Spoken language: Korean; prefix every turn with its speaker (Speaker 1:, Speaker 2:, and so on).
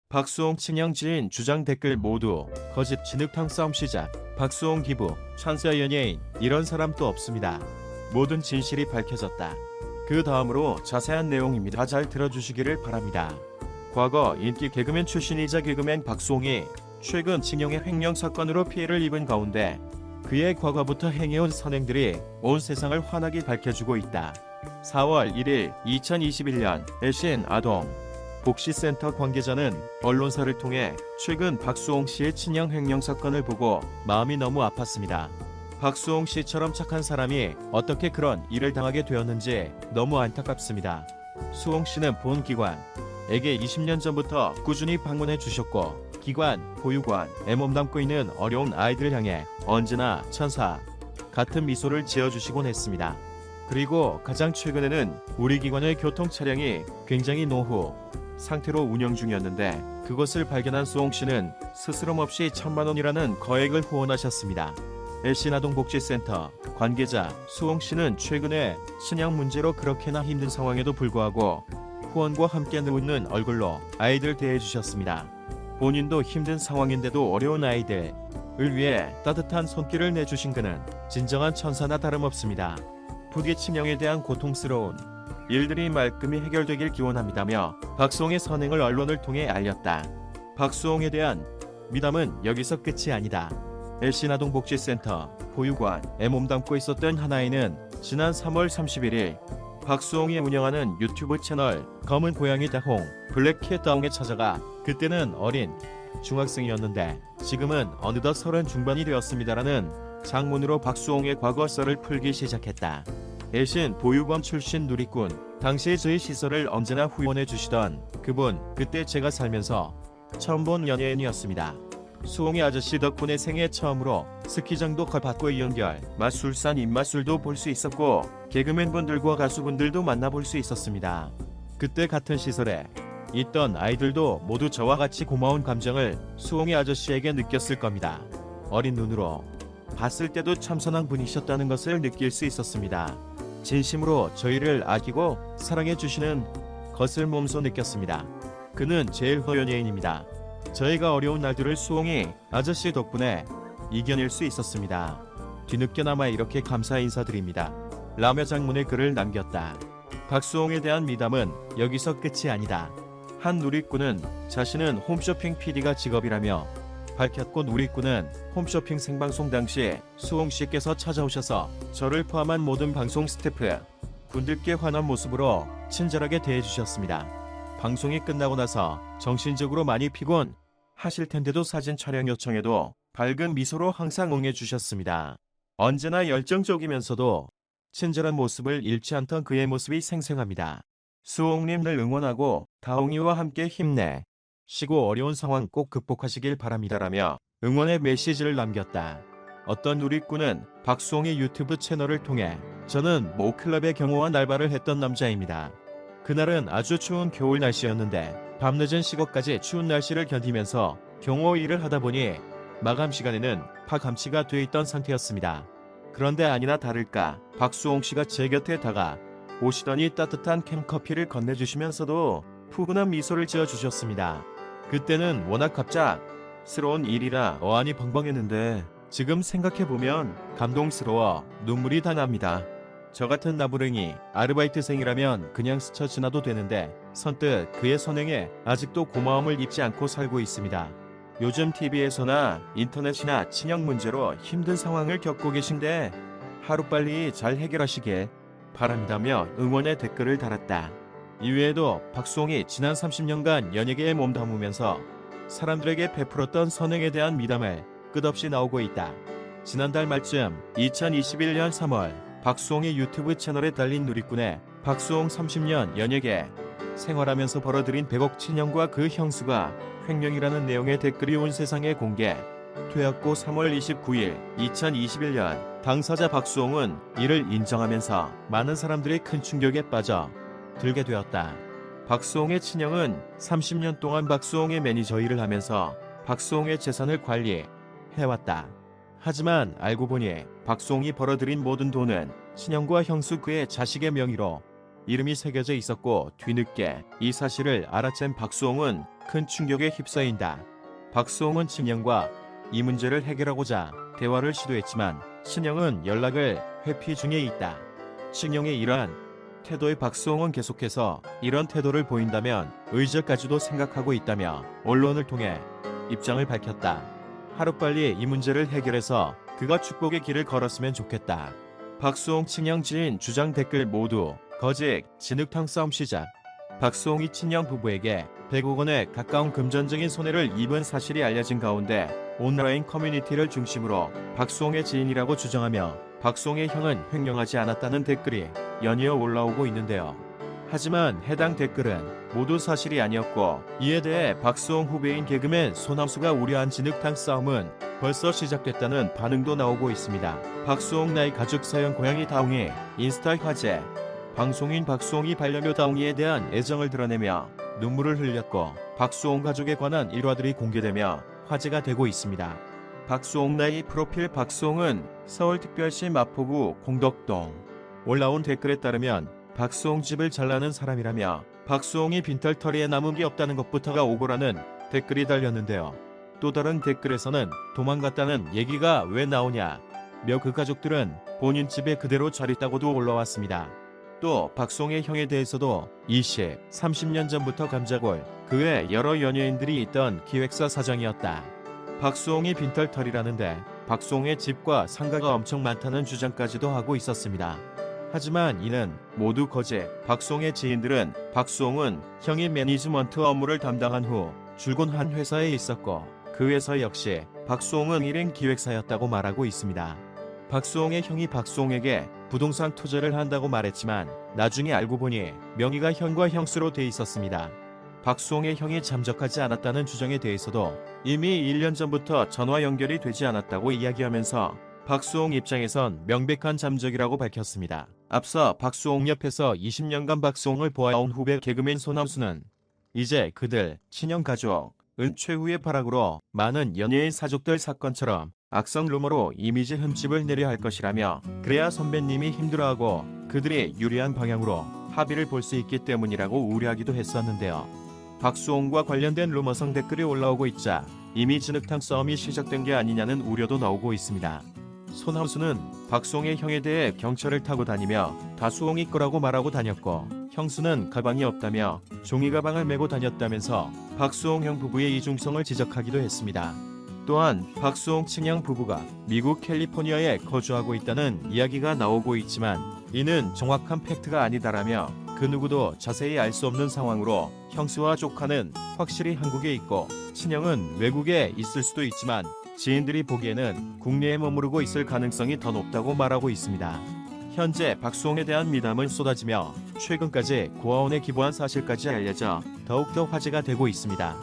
Speaker 1: 박수홍 친형 지인 주장 댓글 모두 거짓 진흙탕 싸움 시작. 박수홍 기부 천사 연예인 이런 사람 또 없습니다. 모든 진실이 밝혀졌다. 그 다음으로 자세한 내용입니다. 잘 들어주시기를 바랍니다. 과거 인기 개그맨 출신이자 개그맨 박수홍이 최근 징용의 횡령 사건으로 피해를 입은 가운데 그의 과거부터 행해온 선행들이 온 세상을 환하게 밝혀주고 있다. 4월 1일 2021년 LCN 아동 복지센터 관계자는 언론사를 통해 최근 박수홍 씨의 친형 횡령 사건을 보고 마음이 너무 아팠습니다. 박수홍 씨처럼 착한 사람이 어떻게 그런 일을 당하게 되었는지 너무 안타깝습니다. 수홍 씨는 본 기관에게 20년 전부터 꾸준히 방문해 주셨고 기관, 보육원에 몸담고 있는 어려운 아이들을 향해 언제나 천사 같은 미소를 지어주시곤 했습니다. 그리고 가장 최근에는 우리 기관의 교통 차량이 굉장히 노후 상태로 운영 중이었는데 그것을 발견한 수홍 씨는 스스럼 없이 1,000만 원이라는 거액을 후원하셨습니다. LC나동복지센터 관계자 수홍 씨는 최근에 신양 문제로 그렇게나 힘든 상황에도 불구하고 후원과 함께 웃는 얼굴로 아이들 대해주셨습니다. 본인도 힘든 상황인데도 어려운 아이들을 위해 따뜻한 손길을 내주신 그는 진정한 천사나 다름없습니다. 부디 친형에 대한 고통스러운 일들이 말끔히 해결되길 기원합니다며 박수홍의 선행을 언론을 통해 알렸다. 박수홍에 대한 미담은 여기서 끝이 아니다. LC나동복지센터 보육원에 몸담고 있었던 한 아이는 지난 3월 31일 박수홍이 운영하는 유튜브 채널 검은 고양이 다홍 블랙캣 다홍에 찾아가 그때는 어린 중학생이었는데 지금은 어느덧 30 중반이 되었습니다라는 장문으로 박수홍의 과거 썰을 풀기 시작했다. LCN 보육원 출신 누리꾼 당시 저희 시설을 언제나 후원해 주시던 그분 그때 제가 살면서 처음 본 연예인이었습니다. 수홍이 아저씨 덕분에 생애 처음으로 스키장도 가봤고 연결 맛술산 입맛술도 볼 수 있었고 개그맨분들과 가수분들도 만나볼 수 있었습니다. 그때 같은 시설에 있던 아이들도 모두 저와 같이 고마운 감정을 수홍이 아저씨에게 느꼈을 겁니다. 어린 눈으로 봤을 때도 참 선한 분이셨다는 것을 느낄 수 있었습니다. 진심으로 저희를 아끼고 사랑해 주시는 것을 몸소 느꼈습니다. 그는 제일 연예인입니다. 저희가 어려운 날들을 수홍이 아저씨 덕분에 이겨낼 수 있었습니다. 뒤늦게나마 이렇게 감사 인사드립니다. 라며 장문의 글을 남겼다. 박수홍에 대한 미담은 여기서 끝이 아니다. 한 누리꾼은 자신은 홈쇼핑 PD가 직업이라며 밝혔고 누리꾼은 홈쇼핑 생방송 당시 수홍 씨께서 찾아오셔서 저를 포함한 모든 방송 스태프 분들께 환한 모습으로 친절하게 대해주셨습니다. 방송이 끝나고 나서 정신적으로 많이 피곤하실 텐데도 사진 촬영 요청에도 밝은 미소로 항상 응해주셨습니다. 언제나 열정적이면서도 친절한 모습을 잃지 않던 그의 모습이 생생합니다. 수홍님을 응원하고 다홍이와 함께 힘내 시고 어려운 상황 꼭 극복하시길 바랍니다라며 응원의 메시지를 남겼다. 어떤 누리꾼은 박수홍의 유튜브 채널을 통해 저는 모 클럽의 경호원 알바를 했던 남자입니다. 그날은 아주 추운 겨울 날씨였는데 밤늦은 시각까지 추운 날씨를 견디면서 경호 일을 하다 보니 마감 시간에는 파감치가 돼 있던 상태였습니다. 그런데 아니나 다를까 박수홍 씨가 제 곁에 다가 오시더니 따뜻한 캔커피를 건네주시면서도 푸근한 미소를 지어주셨습니다. 그때는 워낙 갑작스러운 일이라 어안이 벙벙했는데 지금 생각해보면 감동스러워 눈물이 다 납니다. 저 같은 나부랭이 아르바이트생이라면 그냥 스쳐 지나도 되는데 선뜻 그의 선행에 아직도 고마움을 잊지 않고 살고 있습니다. 요즘 TV에서나 인터넷이나 친형 문제로 힘든 상황을 겪고 계신데 하루빨리 잘 해결하시길 바랍니다며 응원의 댓글을 달았다. 이외에도 박수홍이 지난 30년간 연예계에 몸담으면서 사람들에게 베풀었던 선행에 대한 미담을 끝없이 나오고 있다. 지난달 말쯤 2021년 3월 박수홍의 유튜브 채널에 달린 누리꾼의 박수홍 30년 연예계 생활하면서 벌어들인 100억 친형과 그 형수가 횡령이라는 내용의 댓글이 온 세상에 공개되었고 3월 29일 2021년 당사자 박수홍은 이를 인정하면서 많은 사람들이 큰 충격에 빠져 들게 되었다. 박수홍의 친형은 30년 동안 박수홍의 매니저 일을 하면서 박수홍의 재산을 관리해왔다. 하지만 알고 보니 박수홍이 벌어들인 모든 돈은 친형과 형수 그의 자식의 명의로 이름이 새겨져 있었고 뒤늦게 이 사실을 알아챈 박수홍은 큰 충격에 휩싸인다. 박수홍은 친형과 이 문제를 해결하고자 대화를 시도했지만 친형은 연락을 회피 중에 있다. 친형의 이러한 태도에 박수홍은 계속해서 이런 태도를 보인다면 의절까지도 생각하고 있다며 언론을 통해 입장을 밝혔다. 하루빨리 이 문제를 해결해서 그가 축복의 길을 걸었으면 좋겠다. 박수홍 친형 지인 주장 댓글 모두 거짓 진흙탕 싸움 시작. 박수홍이 친형 부부에게 100억 원에 가까운 금전적인 손해를 입은 사실이 알려진 가운데 온라인 커뮤니티를 중심으로 박수홍의 지인이라고 주장하며 박수홍의 형은 횡령하지 않았다는 댓글이 연이어 올라오고 있는데요. 하지만 해당 댓글은 모두 사실이 아니었고 이에 대해 박수홍 후배인 개그맨 소남수가 우려한 진흙탕 싸움은 벌써 시작됐다는 반응도 나오고 있습니다. 박수홍 나이 가족 사연 고양이 다웅이 인스타 화제. 방송인 박수홍이 반려묘 다웅이에 대한 애정을 드러내며 눈물을 흘렸고 박수홍 가족에 관한 일화들이 공개되며 화제가 되고 있습니다. 박수홍 나이 프로필. 박수홍은 서울특별시 마포구 공덕동. 올라온 댓글에 따르면 박수홍 집을 잘 나는 사람이라며 박수홍이 빈털터리에 남은 게 없다는 것부터가 오고라는 댓글이 달렸는데요. 또 다른 댓글에서는 도망갔다는 얘기가 왜 나오냐며 그 가족들은 본인 집에 그대로 잘 있다고도 올라왔습니다. 또 박수홍의 형에 대해서도 20, 30년 전부터 감자골 그 외 여러 연예인들이 있던 기획사 사장이었다. 박수홍이 빈털터리라는데 박수홍의 집과 상가가 엄청 많다는 주장까지도 하고 있었습니다. 하지만 이는 모두 거짓. 박수홍의 지인들은 박수홍은 형이 매니지먼트 업무를 담당한 후 출근한 회사에 있었고 그 회사 역시 박수홍은 일행 기획사였다고 말하고 있습니다. 박수홍의 형이 박수홍에게 부동산 투자를 한다고 말했지만 나중에 알고 보니 명의가 형과 형수로 돼 있었습니다. 박수홍의 형이 잠적하지 않았다는 주장에 대해서도 이미 1년 전부터 전화 연결이 되지 않았다고 이야기하면서 박수홍 입장에선 명백한 잠적이라고 밝혔습니다. 앞서 박수홍 옆에서 20년간 박수홍을 보아온 후배 개그맨 소남수는 이제 그들 친형 가족은 최후의 발악으로 많은 연예인 사족들 사건처럼 악성 루머로 이미지 흠집을 내려 할 것이라며 그래야 선배님이 힘들어하고 그들이 유리한 방향으로 합의를 볼 수 있기 때문이라고 우려하기도 했었는데요. 박수홍과 관련된 루머성 댓글이 올라오고 있자 이미 진흙탕 싸움이 시작된 게 아니냐는 우려도 나오고 있습니다. 소남수는 박수홍의 형에 대해 경찰을 타고 다니며 다 수홍이 거라고 말하고 다녔고 형수는 가방이 없다며 종이 가방을 메고 다녔다면서 박수홍 형 부부의 이중성을 지적하기도 했습니다. 또한 박수홍 친형 부부가 미국 캘리포니아에 거주하고 있다는 이야기가 나오고 있지만 이는 정확한 팩트가 아니다라며 그 누구도 자세히 알 수 없는 상황으로 형수와 조카는 확실히 한국에 있고 친형은 외국에 있을 수도 있지만 지인들이 보기에는 국내에 머무르고 있을 가능성이 더 높다고 말하고 있습니다. 현재 박수홍에 대한 미담은 쏟아지며 최근까지 고아원에 기부한 사실까지 알려져 더욱더 화제가 되고 있습니다.